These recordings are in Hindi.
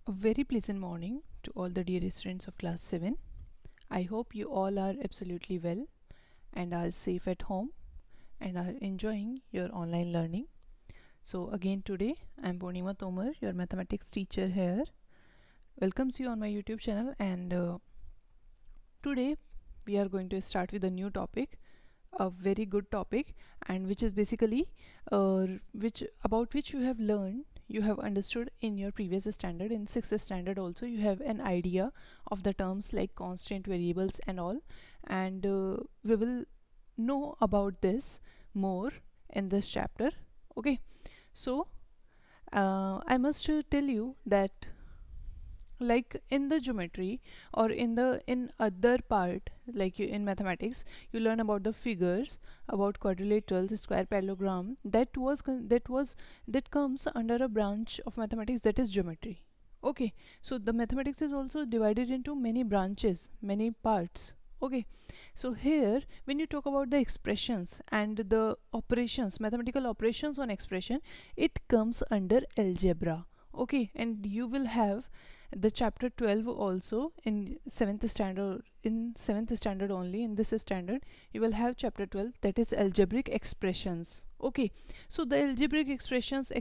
A very pleasant morning to all the dear students of class 7. I hope you all are absolutely well and are safe at home and are enjoying your online learning. So again today I am Purnima Tomar, your mathematics teacher here. Welcomes you on my YouTube channel, and today we are going to start with a new topic, a very good topic, and which is basically which you have learned, you have understood in your previous standard. In 6th standard also you have an idea of the terms like constant, variables and all, and we will know about this more in this chapter. Okay, so I must tell you that, like in the geometry or in other part, like in mathematics you learn about the figures, about quadrilaterals, square, parallelogram. That comes under a branch of mathematics, that is geometry. Okay, so the mathematics is also divided into many branches, many parts. Okay, so here when you talk about the expressions and the operations, mathematical operations on expression, it comes under algebra. Okay, and you will have the chapter 12 also in 7th standard. In 7th standard only, in this standard you will have chapter 12, that is algebraic expressions. Okay, so the algebraic expressions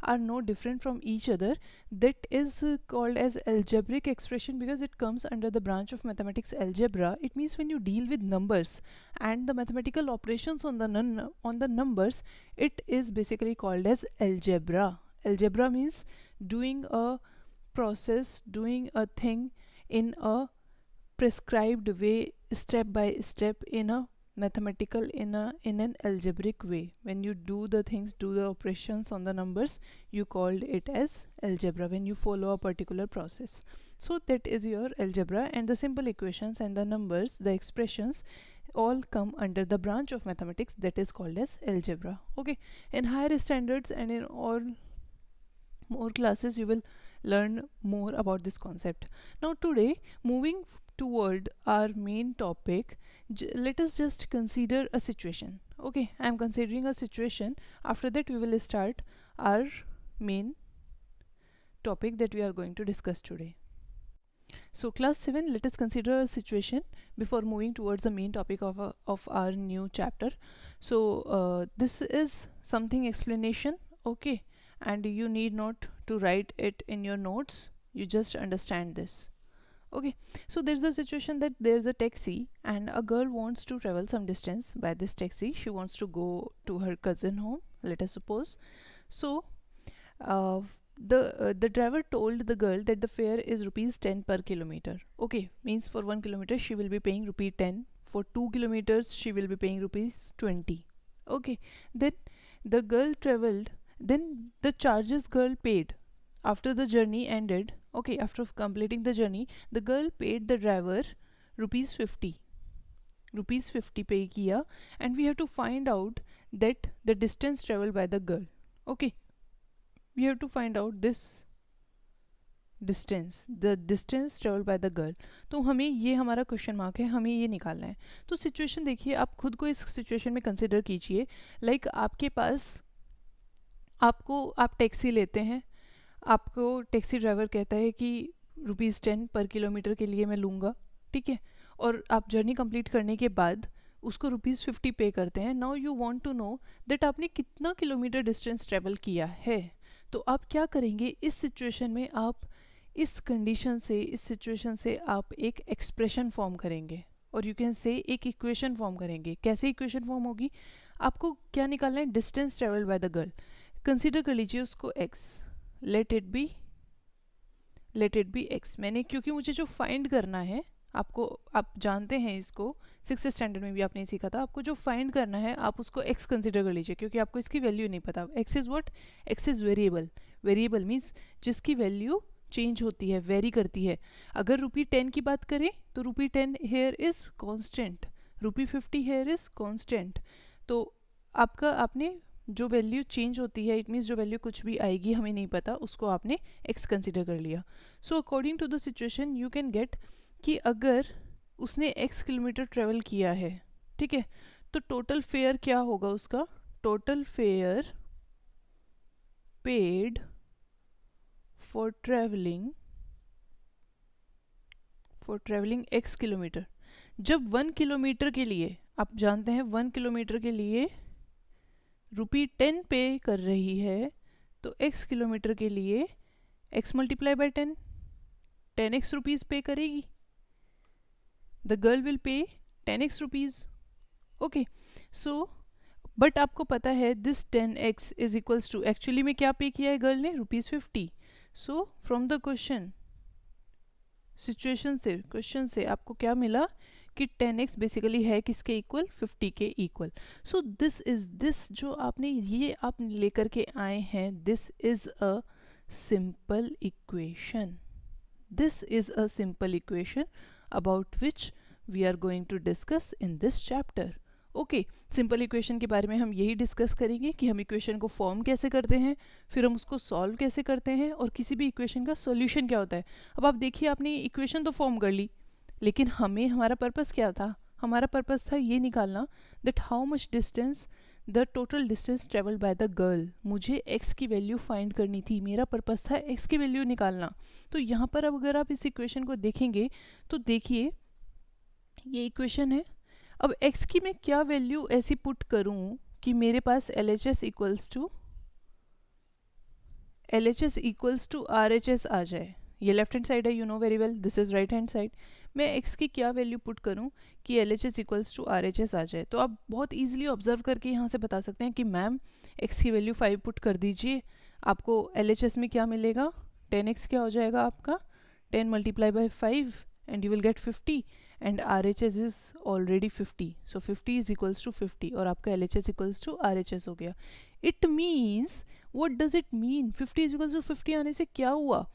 are no different from each other. That is called as algebraic expression because it comes under the branch of mathematics algebra. It means when you deal with numbers and the mathematical operations on the numbers, it is basically called as algebra. Algebra means doing a process, doing a thing in a prescribed way, step by step, in a mathematical, in an algebraic way. When you do the things, do the operations on the numbers, you called it as algebra when you follow a particular process. So that is your algebra, and the simple equations and the numbers, the expressions, all come under the branch of mathematics that is called as algebra. Okay, in higher standards and in all more classes you will learn more about this concept. Now today, moving toward our main topic, let us just consider a situation. Okay, I am considering a situation. After that we will start our main topic that we are going to discuss today. So class 7, let us consider a situation before moving towards the main topic of our new chapter. So this is something explanation. Okay, and you need not to write it in your notes, you just understand this. Okay, so there's a situation that there's a taxi and a girl wants to travel some distance by this taxi. She wants to go to her cousin home, let us suppose. So uh, the driver told the girl that the fare is rupees 10 per kilometer. Okay, means for 1 kilometer she will be paying rupee 10, for 2 kilometers she will be paying rupees 20. Okay, then the girl traveled, then the charges girl paid after the journey ended. Okay, after completing the journey, the girl paid the driver rupees 50. Rupees 50 pay kiya, and we have to find out that the distance traveled by the girl. Okay, we have to find out this distance, the distance travel by the girl. तो हमें ये हमारा क्वेश्चन मार्क है, हमें ये निकालना है. तो सिचुएशन देखिए, आप खुद को इस सिचुएशन में कंसिडर कीजिए. लाइक आपके पास, आप टैक्सी लेते हैं, आपको टैक्सी ड्राइवर कहता है कि ₹10 पर किलोमीटर के लिए मैं लूँगा. ठीक है, और आप जर्नी कंप्लीट करने के बाद उसको ₹50 पे करते हैं. Now you want to know that आपने कितना किलोमीटर डिस्टेंस ट्रेवल किया है. तो आप क्या करेंगे इस सिचुएशन में, आप इस कंडीशन से, इस सिचुएशन से आप एक एक्सप्रेशन फॉर्म करेंगे, और यू कैन से एक इक्वेशन फॉर्म करेंगे. कैसे इक्वेशन फॉर्म होगी, आपको क्या निकालना है, distance travelled by the girl. Consider कर लीजिए उसको x, let it be x. मैंने, क्योंकि मुझे जो फाइंड करना है, आपको, आप जानते हैं इसको, 6th स्टैंडर्ड में भी आपने सीखा था, आपको जो फाइंड करना है आप उसको x कंसीडर कर लीजिए, क्योंकि आपको इसकी वैल्यू नहीं पता. x is what, x is variable. Variable means जिसकी वैल्यू चेंज होती है, वेरी करती है. अगर ₹10 की बात करें तो ₹10 here is constant, ₹50 here is constant. तो आपने जो वैल्यू चेंज होती है, इट मीन्स जो वैल्यू कुछ भी आएगी हमें नहीं पता, उसको आपने x कंसिडर कर लिया. So according to the situation you can get कि अगर उसने x किलोमीटर ट्रेवल किया है, ठीक है, तो टोटल फेयर क्या होगा उसका, total fair paid for travelling x kilometre. जब 1 किलोमीटर के लिए आप जानते हैं 1 किलोमीटर के लिए ₹10 पे कर रही है, तो x किलोमीटर के लिए x multiply by 10x rupees पे करेगी। The girl will pay 10x rupees. Okay, so but आपको पता है this 10x is equals to, actually में क्या पे किया है गर्ल ने, ₹50। So from the question question से आपको क्या मिला कि 10x बेसिकली है किसके इक्वल, 50 के इक्वल। सो दिस जो आपने ये आप लेकर के आए हैं, this is a simple equation. This is a simple equation about which we are going to discuss in this chapter. Okay, simple equation के बारे में हम यही डिस्कस करेंगे कि हम इक्वेशन को फॉर्म कैसे करते हैं, फिर हम उसको सॉल्व कैसे करते हैं, और किसी भी इक्वेशन का सॉल्यूशन क्या होता है। अब आप देखिए, आपने इक्वेशन तो फॉर्म कर ली, लेकिन हमें हमारा पर्पस क्या था, हमारा पर्पस था ये निकालना that how much distance, the total distance travelled by the girl. मुझे x की वैल्यू फाइंड करनी थी, मेरा पर्पस था x की वैल्यू निकालना। तो यहाँ पर अब अगर आप इस इक्वेशन को देखेंगे तो देखिए ये इक्वेशन है। अब x की मैं क्या वैल्यू ऐसी पुट करूं कि मेरे पास LHS इक्वल्स टू RHS आ जाए। ये लेफ्ट हैंड साइड है, you know very well, this is right hand side. मैं x की क्या वैल्यू पुट करूं कि LHS इक्वल्स टू RHS आ जाए। तो आप बहुत इजीली ऑब्जर्व करके यहाँ से बता सकते हैं कि मैम x की वैल्यू 5 पुट कर दीजिए, आपको LHS में क्या मिलेगा, 10x क्या हो जाएगा आपका, 10 multiply by 5 and you will get 50 and RHS is already 50, so 50 is equals to 50 और आपका LHS equals to RHS हो गया। It means, what does it mean, 50 is equals to 50 आने से क्या हुआ,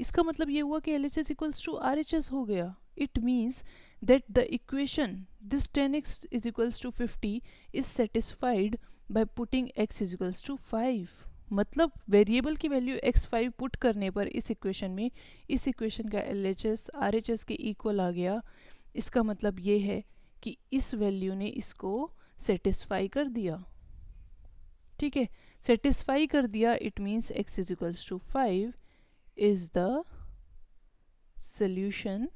इसका मतलब ये हुआ कि LHS equals to RHS हो गया। It means that the equation this 10x is equals to 50 is satisfied by putting x is equals to 5। मतलब वेरिएबल की वैल्यू x5 पुट करने पर इस इक्वेशन में, इस इक्वेशन का LHS RHS के इक्वल आ गया। इसका मतलब ये है कि इस वैल्यू ने इसको सेटिस्फाई कर दिया। ठीक है, सेटिस्फाई कर दिया, it means x is equals to 5 is the solution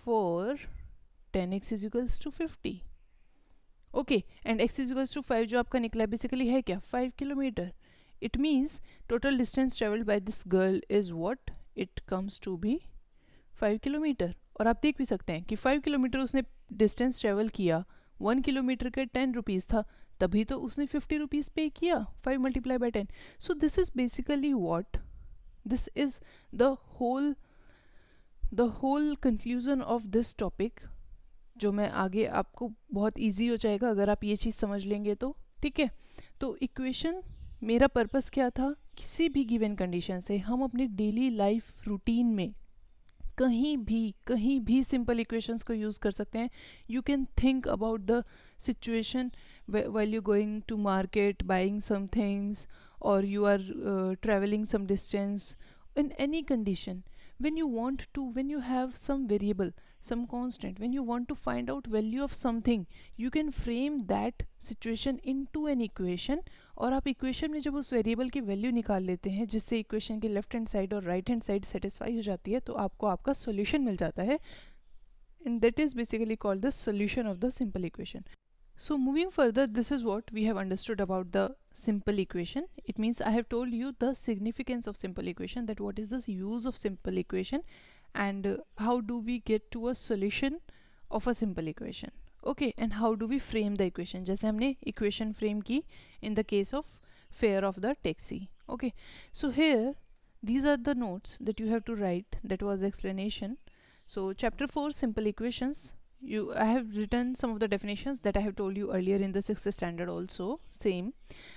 for 10x is equals to 50। Okay, and x is equals to 5 जो आपका निकला बेसिकली है क्या, 5 kilometre. It means total distance travelled by this girl is what, it comes to be 5 kilometre. और आप देख भी सकते हैं कि 5 किलोमीटर उसने डिस्टेंस ट्रेवल किया, 1 किलोमीटर का 10 रुपीज़ था, तभी तो उसने 50 रुपीज़ पे किया, 5 multiply by 10। So this is basically what, this is the whole conclusion of this topic, जो मैं आगे आपको बहुत इजी हो जाएगा अगर आप ये चीज़ समझ लेंगे तो। ठीक है, तो इक्वेशन, मेरा पर्पस क्या था, किसी भी गिवन कंडीशन से हम अपनी डेली लाइफ रूटीन में कहीं भी सिंपल इक्वेशंस को यूज़ कर सकते हैं। You can think about the situation while you're going to market buying some things, or you are traveling some distance, in any condition, when you have some variable, some constant, when you want to find out value of something, you can frame that situation into an equation। और आप इक्वेशन में जब उस वेरिएबल की वैल्यू निकाल लेते हैं जिससे इक्वेशन की लेफ्ट हैंड साइड और राइट हैंड साइड सेटिस्फाई हो जाती है, तो आपको आपका सॉल्यूशन मिल जाता है, and that is basically called the solution of the simple equation. So moving further, this is what we have understood about the simple equation. It means I have told you the significance of simple equation, that what is the use of simple equation, and how do we get to a solution of a simple equation. Okay, and how do we frame the equation, जैसे हमने equation frame की in the case of fare of the taxi. Okay, so here these are the notes that you have to write, that was the explanation. So chapter 4, simple equations, I have written some of the definitions that I have told you earlier in the 6th standard also, same.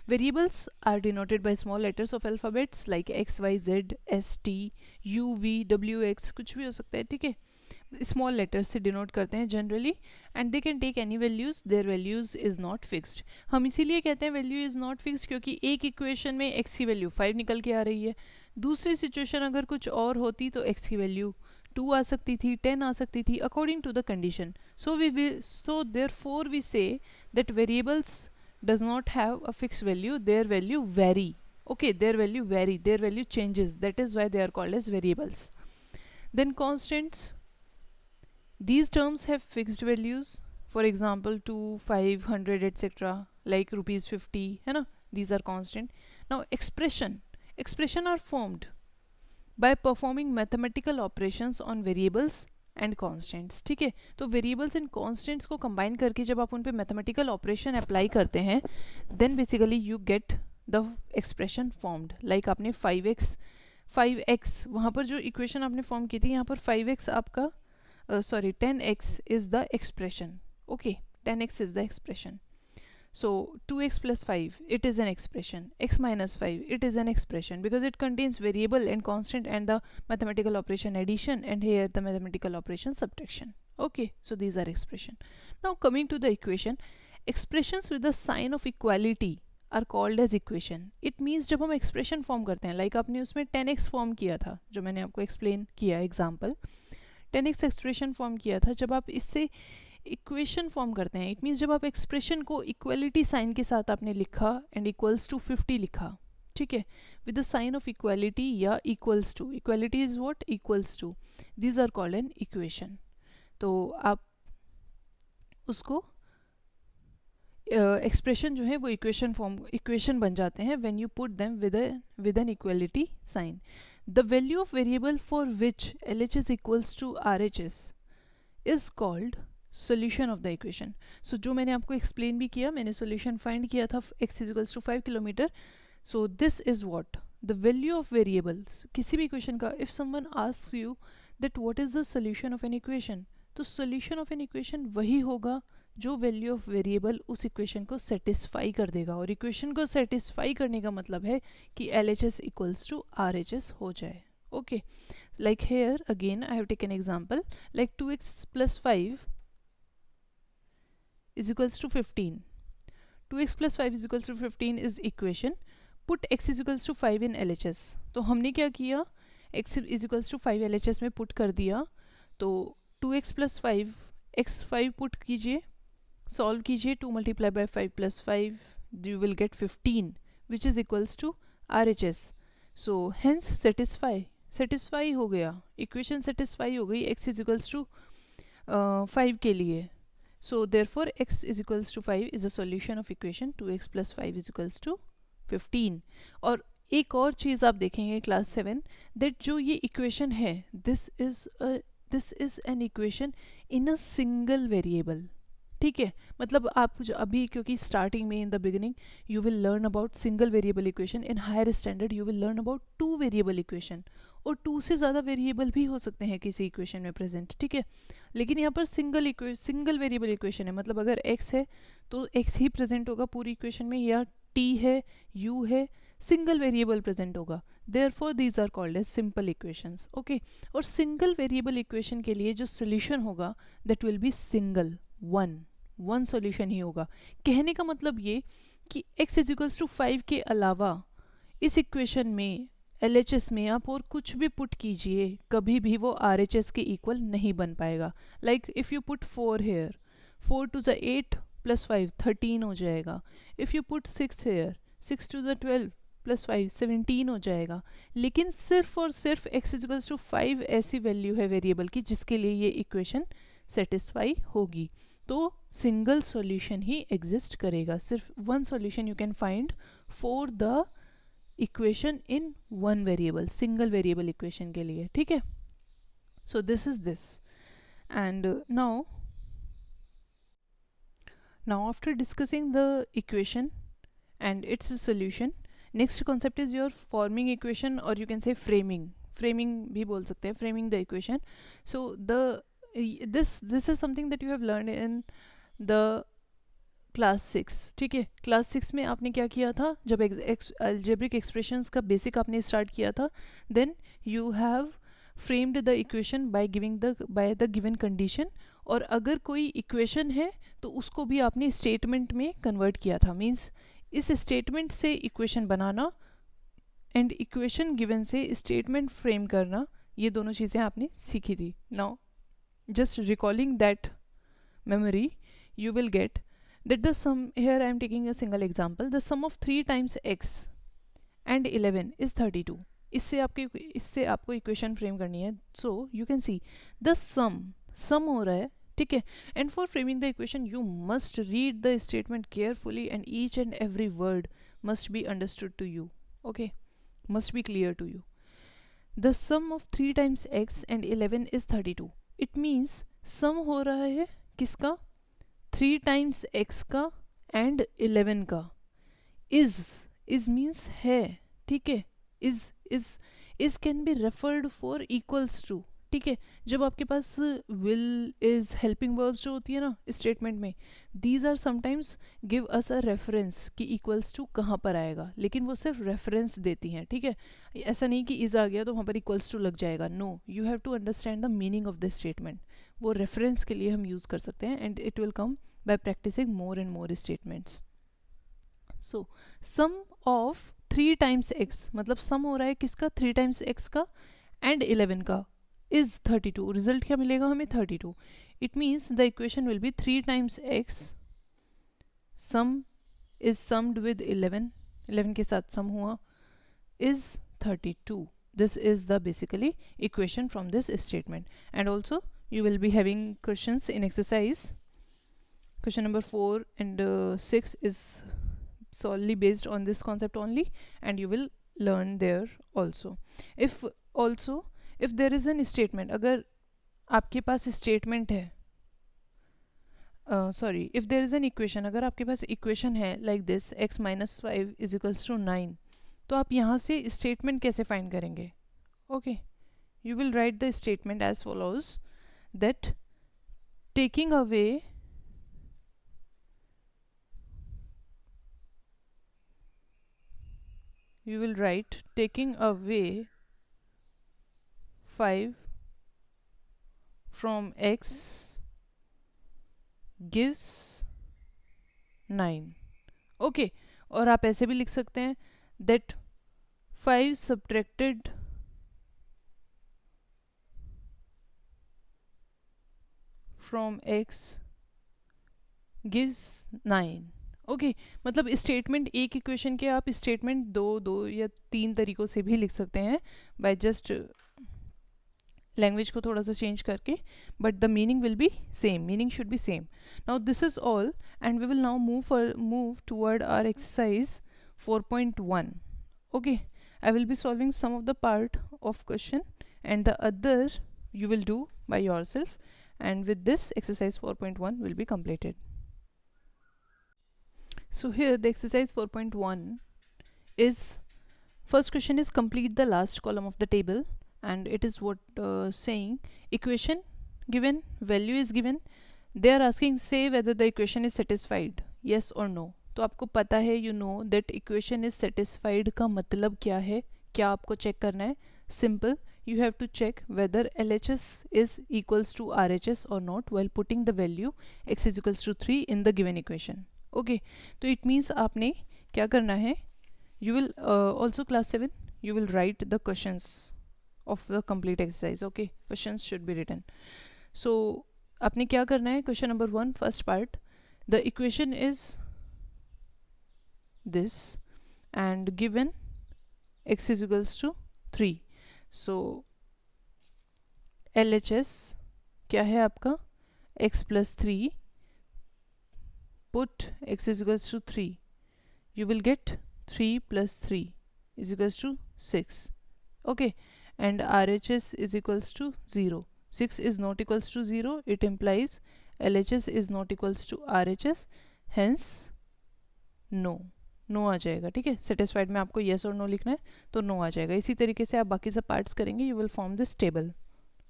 Variables are denoted by small letters of alphabets like x, y, z, s, t, u, v, w, x, कुछ भी हो सकता है, ठीक है, स्मॉल लेटर्स से डिनोट करते हैं generally, and they can take any values, their values is not fixed. हम इसीलिए कहते हैं वैल्यू इज नॉट फिक्स्ड क्योंकि एक इक्वेशन में x की वैल्यू 5 निकल के आ रही है, दूसरी सिचुएशन अगर कुछ और होती तो x की वैल्यू 2 आ सकती थी, 10 आ सकती थी, according to the condition. So therefore we say that variables does not have a fixed value, their value vary. Okay, their value vary, their value changes, that is why they are called as variables. Then constants, these terms have fixed values, for example 2, 500 etc., like rupees 50 है ना, these are constant. Now expression are formed by performing mathematical operations on variables and constants. ठीक है, तो वेरिएबल्स एंड कॉन्स्टेंट्स को कंबाइन करके जब आप उन पे मैथमेटिकल ऑपरेशन अप्लाई करते हैं, then basically you get the expression formed. Like आपने 5x वहाँ पर जो इक्वेशन आपने फॉर्म की थी, यहाँ पर 5x आपका sorry 10x is the expression. Okay, 10x is the expression. So 2x plus 5, it is an expression. X minus 5, it is an expression, because it contains variable and constant and the mathematical operation addition, and here the mathematical operation subtraction. Okay, so these are expression. Now coming to the equation, expressions with the sign of equality are called as equation. It means जब हम expression form करते हैं, like आपने उसमें 10x form किया था, जो मैंने आपको explain किया example, 10x एक्सप्रेशन फॉर्म किया था, जब आप इससे इक्वेशन फॉर्म करते हैं, इट मीन्स जब आप एक्सप्रेशन को इक्वलिटी साइन के साथ आपने लिखा एंड इक्वल्स टू 50 लिखा, ठीक है, with the sign of equality या equals to, equality is what, equals to, these are called an equation. तो आप उसको एक्सप्रेशन जो है वो इक्वेशन बन जाते हैं when you put them with an equality sign. The value of variable for which LHS equals to RHS is called solution of the equation. So जो मैंने आपको explain भी किया, मैंने solution find किया था x is equals to 5 kilometer. So this is what the value of variables किसी भी equation का. If someone asks you that what is the solution of an equation, तो solution of an equation वही होगा जो वैल्यू ऑफ वेरिएबल उस इक्वेशन को सेटिस्फाई कर देगा. और इक्वेशन को सेटिस्फाई करने का मतलब है कि LHS इक्वल्स टू RHS हो जाए. Okay, like here again I have taken example, like 2x plus 5 is equals to 15. 2x plus 5 is equals to 15 is equation. Put x is equals to 5 in LHS. तो हमने क्या किया, x is equals to 5 LHS में पुट कर दिया. तो 2x plus 5, x 5 पुट कीजिए, सॉल्व कीजिए, 2 multiplied by 5 plus 5, you will get 15, which is equals to RHS. So hence satisfy हो गया, equation satisfy हो गई x is equals to 5 के लिए. So therefore x is equals to 5 is a solution of equation 2x plus 5 is equals to 15. और एक और चीज़ आप देखेंगे क्लास 7, that जो ये equation है, this is an equation in a single variable. ठीक है, मतलब आप अभी क्योंकि स्टार्टिंग में in the beginning you will learn about single variable equation, in higher standard you will learn about 2 variable equation, और 2 से ज़्यादा वेरिएबल भी हो सकते हैं किसी इक्वेशन में प्रेजेंट. ठीक है, लेकिन यहाँ पर सिंगल वेरिएबल इक्वेशन है, मतलब अगर x है तो x ही प्रेजेंट होगा पूरी इक्वेशन में, या t है, u है, सिंगल वेरिएबल प्रेजेंट होगा. Therefore these are called as simple equations. Okay, और सिंगल वेरिएबल इक्वेशन के लिए जो सोल्यूशन होगा that will be single, one solution ही होगा. कहने का मतलब ये कि x इज इक्वल्स टू 5 के अलावा इस इक्वेशन में LHS में आप और कुछ भी पुट कीजिए, कभी भी वो RHS के इक्वल नहीं बन पाएगा. Like if you put 4 here, 4 to the 8 plus 5 13 हो जाएगा. If you put 6 here, 6 to the 12 plus 5 17 हो जाएगा. लेकिन सिर्फ और सिर्फ x इज इक्वल्स टू 5 ऐसी वैल्यू है वेरिएबल की जिसके लिए ये इक्वेशन सेटिस्फाई होगी. तो सिंगल सॉल्यूशन ही एग्जिस्ट करेगा, सिर्फ one solution you can find for the equation in one variable, single variable equation के लिए. ठीक है, सो this is this. And now after discussing the equation and its solution, next concept is your forming equation, or you can say framing भी बोल सकते हैं, framing the equation. So this is something that you have learned in the class 6. ठीक है, क्लास 6 में आपने क्या किया था, जब algebraic expressions का बेसिक आपने स्टार्ट किया था, then you have framed the equation by the given condition. और अगर कोई इक्वेशन है तो उसको भी आपने स्टेटमेंट में कन्वर्ट किया था. मीन्स इस स्टेटमेंट से equation banana and equation given से स्टेटमेंट फ्रेम करना, ये दोनों चीज़ें आपने सीखी थी. Now just recalling that memory, you will get that the sum, here I am taking a single example, the sum of 3 times x and 11 is 32। इससे आपको इक्वेशन फ्रेम करनी है। So you can see the sum हो रहा है, ठीक है। And for framing the equation you must read the statement carefully and each and every word must be understood to you, okay, must be clear to you. The sum of 3 times x and 11 is 32. It means sum हो रहा है किसका? 3 times x का and 11 का. Is means है, ठीक है। is can be referred for equals to, ठीक है। जब आपके पास will is helping verbs जो होती है ना स्टेटमेंट में, these are sometimes give us a reference कि equals to कहाँ पर आएगा, लेकिन वो सिर्फ reference देती हैं, ठीक है। ऐसा नहीं कि is आ गया तो वहाँ पर equals to लग जाएगा, no, you have to understand the meaning of this statement। वो reference के लिए हम use कर सकते हैं and it will come by practicing more and more statements। So sum of 3 times x, मतलब sum हो रहा है किसका? 3 times x का and 11 का is 32। रिजल्ट क्या मिलेगा हमें? 32। It means the equation will be 3 times x sum is summed with 11 के साथ sum हुआ is 32। this is the basically equation from this statement। and also you will be having questions in exercise question number 4 and 6 is solely based on this concept only, and you will learn there also। if if there is an statement, अगर आपके पास statement है, sorry, if there is an equation, अगर आपके पास equation है like this x minus 5 is equals to 9, तो आप यहाँ से statement कैसे find करेंगे? okay, you will write the statement as follows, that taking away you will write taking away 5 from x gives 9, okay। और आप ऐसे भी लिख सकते हैं that 5 subtracted from x gives 9, okay. मतलब स्टेटमेंट एक इक्वेशन के आप स्टेटमेंट दो या 3 तरीकों से भी लिख सकते हैं बाय जस्ट लैंग्वेज को थोड़ा सा चेंज करके, but the meaning will be same, meaning should be same. Now this is all and we will now move toward our exercise 4.1, okay। I will be solving some of the part of question and the other you will do by yourself, and with this exercise 4.1 will be completed। So here the exercise 4.1 is, first question is complete the last column of the table, and it is what saying equation given, value is given, they are asking say whether the equation is satisfied, yes or no। तो आपको पता है, you know that equation is satisfied का मतलब क्या है, क्या आपको चेक करना है? simple, you have to check whether LHS is equals to RHS or not while putting the value x is equals to 3 in the given equation, okay। तो it means आपने क्या करना है, you will also class 7 you will write the questions of the complete exercise, okay, questions should be written। so आपने क्या करना है, question number 1 first part, the equation is this and given x is equals to 3। so LHS क्या है आपका, x plus 3, put x is equals to 3, you will get 3 plus 3 is equals to 6, okay। and RHS is equals to 0, 6 is not equals to 0, it implies LHS is not equals to RHS, hence नो आ जाएगा, ठीक है। सेटिस्फाइड में आपको येस और नो लिखना है तो नो आ जाएगा। इसी तरीके से आप बाकी सब पार्ट्स करेंगे, you will form this table,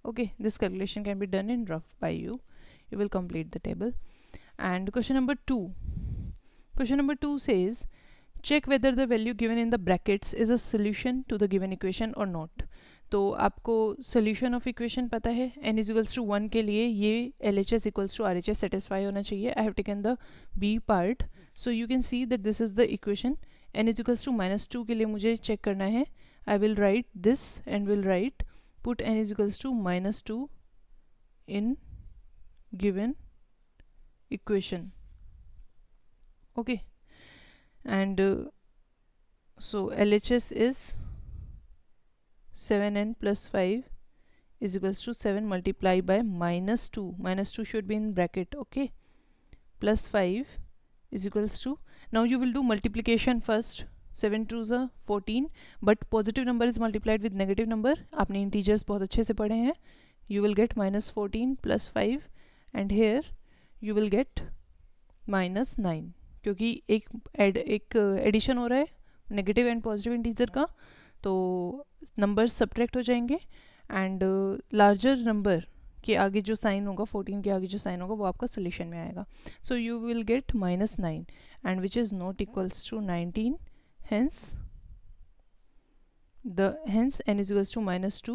okay. This calculation can be done in rough by you, you will complete the table. And question number 2 says check whether the value given in the brackets is a solution to the given equation or not। तो आपको सोल्यूशन ऑफ इक्वेशन पता है, n इज इक्वल्स टू 1 के लिए ये LHS equals to RHS satisfy होना चाहिए। I have taken the B part, so you can see that this is the equation. n is equals to -2 के लिए मुझे चेक करना है, I will write this and will write put n is equals to -2 in given equation, okay। and So LHS is 7n plus 5 is equals to 7 multiplied by minus 2. Minus 2 should be in bracket, okay? Plus 5 is equals to, now you will do multiplication first. 7 2s are 14, but positive number is multiplied with negative number. आपने integers बहुत अच्छे से पढ़े हैं. You will get minus 14 plus 5 and here you will get minus 9, क्योंकि एक एडिशन हो रहा है नेगेटिव एंड पॉजिटिव इंटीजर का, तो नंबर्स सब्ट्रैक्ट हो जाएंगे एंड लार्जर नंबर के आगे जो साइन होगा, 14 के आगे जो साइन होगा वो आपका सोल्यूशन में आएगा. So you will get minus 9 and which is not equals to 19. hence n is equals to minus 2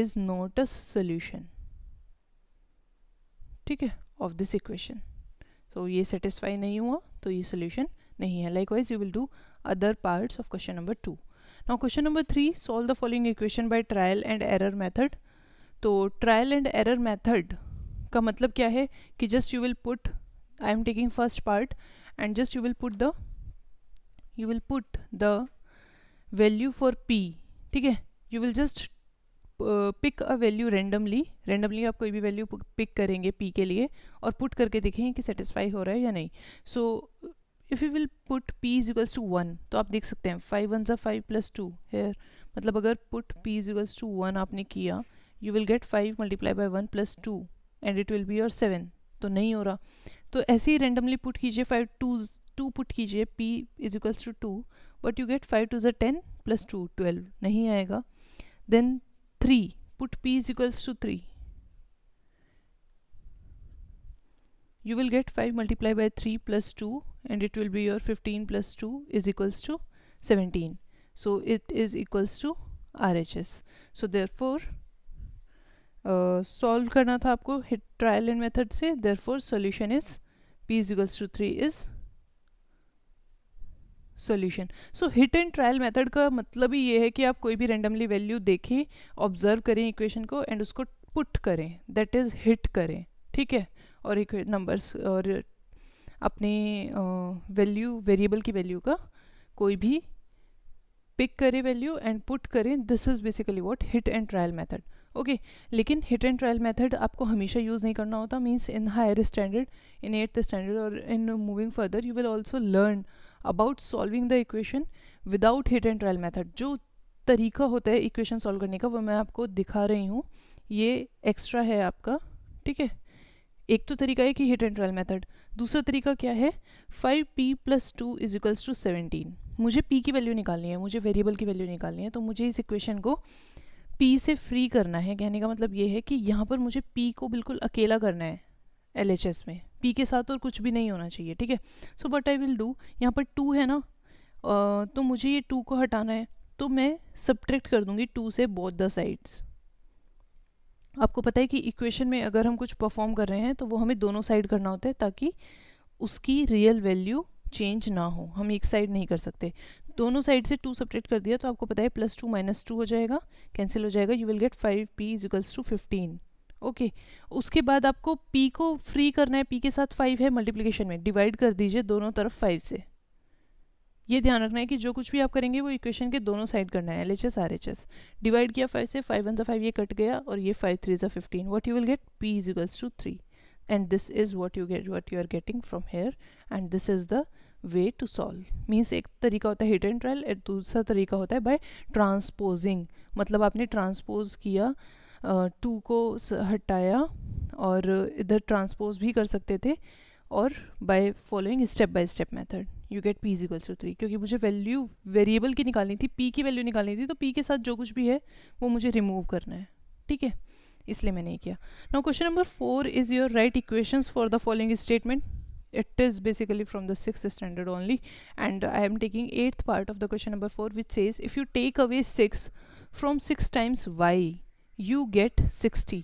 is not a solution, ठीक है, of this equation. So ये satisfy नहीं हुआ तो ये solution नहीं है. Likewise you will do other parts of question number 2. Now question number 3, solve the following equation by trial and error method. तो ट्रायल एंड एरर मेथड का मतलब क्या है कि just you will put, I am taking first part and just you will put the value for P, ठीक है. You will just pick a value randomly आप कोई भी वैल्यू पिक करेंगे पी के लिए और पुट करके देखेंगे कि सेटिस्फाई हो रहा है या नहीं. So if you will put p is equals to 1 तो आप देख सकते हैं 5 1 5 प्लस 2 हेयर, मतलब अगर put p is equals to 1 आपने किया, you will get 5 multiplied by 1 plus 2 and it will be your 7. तो नहीं हो रहा, तो ऐसे ही randomly पुट कीजिए 2 पुट कीजिए p is equals to 2 but you get 5 2 is 10 plus 2 12, नहीं आएगा. then 3 put p is equals to 3, you will get 5 multiplied by 3 plus 2 and it will be your 15 plus 2 is equals to 17. so it is equals to RHS. so therefore solve करना था आपको हिट ट्रायल एंड मेथड से, therefore solution is p is equals to 3 is solution. So hit and trial method का मतलब ही ये है कि आप कोई भी रेंडमली वैल्यू देखें, ऑब्जर्व करें इक्वेशन को एंड उसको पुट करें, दैट इज हिट करें, ठीक है. और नंबर्स और अपने वेरिएबल की वैल्यू का कोई भी पिक करें वैल्यू एंड पुट करें. This is basically what hit and trial method. Okay, लेकिन हिट एंड ट्रायल मेथड आपको हमेशा यूज़ नहीं करना होता. Means in higher standard, in 8th standard और in moving further you will also learn about solving the equation without hit and trial method. जो तरीका होता है इक्वेशन सॉल्व करने का वो मैं आपको दिखा रही हूँ, ये एक्स्ट्रा है आपका, ठीक है. एक तो तरीका है कि हिट एंड ट्रायल मेथड, दूसरा तरीका क्या है, 5p plus 2 is equals to 17. मुझे p की वैल्यू निकालनी है, मुझे वेरिएबल की वैल्यू निकालनी है, तो मुझे इस इक्वेशन को p से फ्री करना है. कहने का मतलब ये है कि यहाँ पर मुझे p को बिल्कुल अकेला करना है LHS में, p के साथ और कुछ भी नहीं होना चाहिए, ठीक है. So what I will do, यहाँ पर 2 है ना, तो मुझे ये 2 को हटाना है, तो मैं सब्ट्रैक्ट कर दूंगी 2 से बोथ द साइड्स. आपको पता है कि इक्वेशन में अगर हम कुछ परफॉर्म कर रहे हैं तो वो हमें दोनों साइड करना होता है ताकि उसकी रियल वैल्यू चेंज ना हो. हम एक साइड नहीं कर सकते. दोनों साइड से 2 सब्ट्रैक्ट कर दिया तो आपको पता है प्लस 2 माइनस 2 हो जाएगा, कैंसिल हो जाएगा. You will get 5p is equals to 15. Okay, उसके बाद आपको p को फ्री करना है. p के साथ 5 है मल्टीप्लिकेशन में, डिवाइड कर दीजिए दोनों तरफ 5 से. ये ध्यान रखना है कि जो कुछ भी आप करेंगे वो इक्वेशन के दोनों साइड करना है. LHS RHS डिवाइड किया 5 से, 5 1 5 ये कट गया और ये 5 3 15. What you will get, p is equals to 3 and this is what you are getting from here and this is the way to solve. Means एक तरीका होता है हिट एंड ट्रायल, दूसरा तरीका होता है बाय ट्रांसपोजिंग. मतलब आपने ट्रांसपोज किया, 2 को हटाया और इधर ट्रांसपोज भी कर सकते थे, और by following step by step method you get p is equals to 3. क्योंकि मुझे वैल्यू वेरिएबल की निकालनी थी, p की वैल्यू निकालनी थी, तो p के साथ जो कुछ भी है वो मुझे रिमूव करना है, ठीक है, इसलिए मैंने किया. Now question number 4 is your right equations for the following statement. It is basically from the 6th standard only, and I am taking 8th part of the question number 4, which says if you take away 6 from 6 times y you get 60.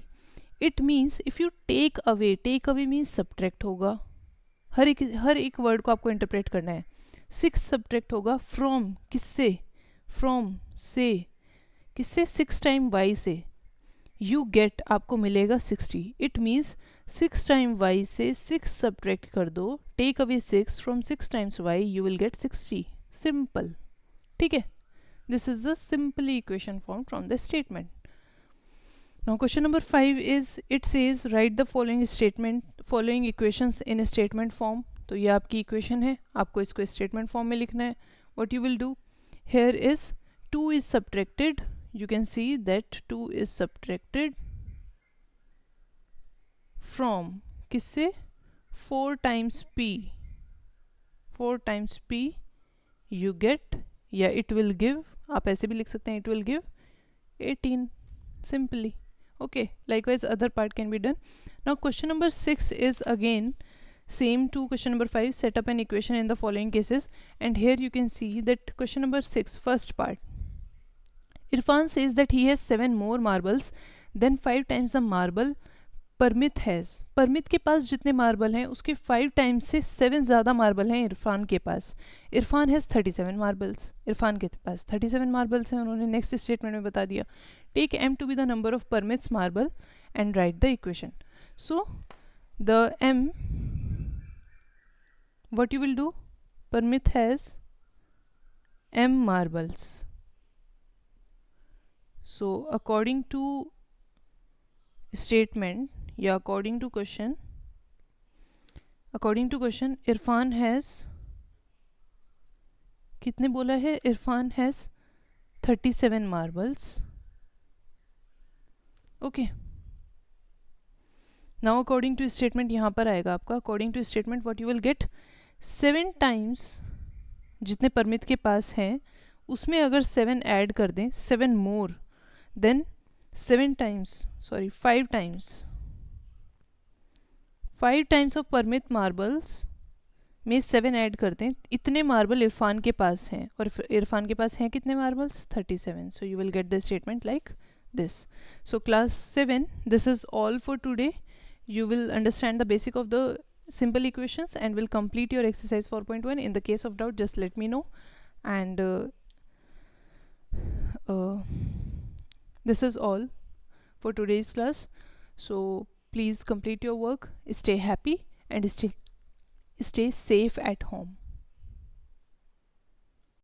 It means if you take away means subtract होगा. हर एक वर्ड को आपको इंटरप्रेट करना है. 6 सब्ट्रैक्ट होगा फ्रॉम किससे, फ्रॉम से, किससे, 6 टाइम y से. यू गेट आपको मिलेगा 60. इट मीन्स 6 टाइम y से 6 सब्ट्रैक्ट कर दो, take away 6 from 6 times y, you will get 60. Simple. ठीक है, this is the simple equation formed from the statement. Now question number 5 is, it says write the following equations in a statement form. तो ये आपकी equation है, आपको इसको statement form में लिखना है. What you will do, here is 2 is subtracted, you can see that 2 is subtracted from किससे, 4 times p, 4 times p you get, या it will give, आप ऐसे भी लिख सकते हैं, it will give 18 simply. Okay, likewise other part can be done. Now question number 6 is again same to question number 5, set up an equation in the following cases. And here you can see that question number 6 first part, Irfan says that he has 7 more marbles than 5 times the marble Parmit has. Parmit के पास जितने मार्बल हैं उसके 5 टाइम्स से 7 ज़्यादा मार्बल हैं इरफान के पास. इरफान हैज़ 37 मार्बल्स, इरफान के पास 37 मार्बल्स हैं. उन्होंने नेक्स्ट स्टेटमेंट में बता दिया. Take m to be the number of Parmit's marble and write the equation. So the m, what you will do, permit has m marbles. So according to statement या according to question Irfan has कितने बोला है, Irfan has 37 marbles. Okay, now according to statement यहाँ पर आएगा आपका. According to statement what you will get, 7 times जितने परमित के पास हैं उसमें अगर 7 ऐड कर दें, 7 more, then 5 times of Parmit marbles में 7 ऐड करते हैं, इतने मार्बल इरफान के पास हैं. और इरफान के पास हैं कितने marbles, 37. So you will get the statement like this. So class 7, this is all for today. You will understand the basic of the simple equations and will complete your exercise 4.1. In the case of doubt, just let me know. And this is all for today's class. So please complete your work, stay happy and stay safe at home.